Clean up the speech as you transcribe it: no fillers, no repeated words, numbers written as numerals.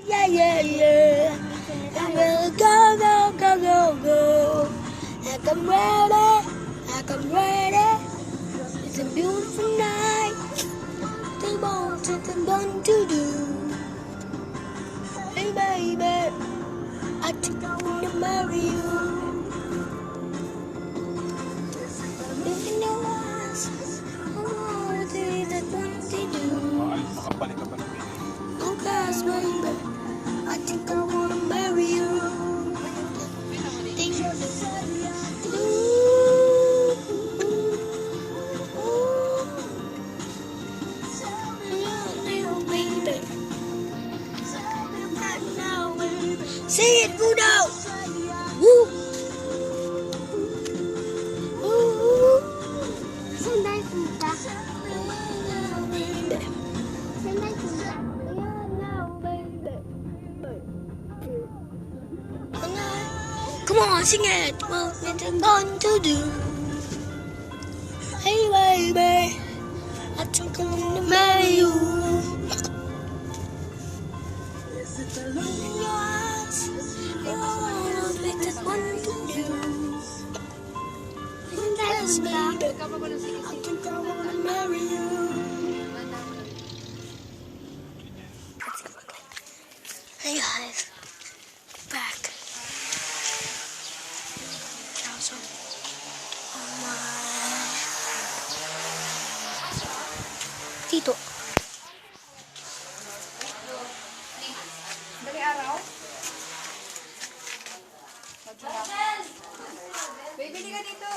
Yeah, yeah, yeah. I'm gonna go, go, go, go, go. Like I'm ready, like I'm ready. It's a beautiful night. The most something fun to do. Hey, baby, I think I wanna marry you. Look in your eyes. Oh, things that want to do. Makabalik ka pa ng baby. Oh, gosh, baby, I think I wanna marry you. Think Sing it, Budo! Woo! Woo! Saan tayo punta? Saan tayo punta? Come on, sing it! Well, it's fun to do. Hey, baby, I think I wanna marry you. Look in your eyes, oh, it's fun to do. Saan tayo Yes, punta? baby, I think I wanna marry you. Hey guys, back. Also, Tito. Dali araw? Bibili ka dito.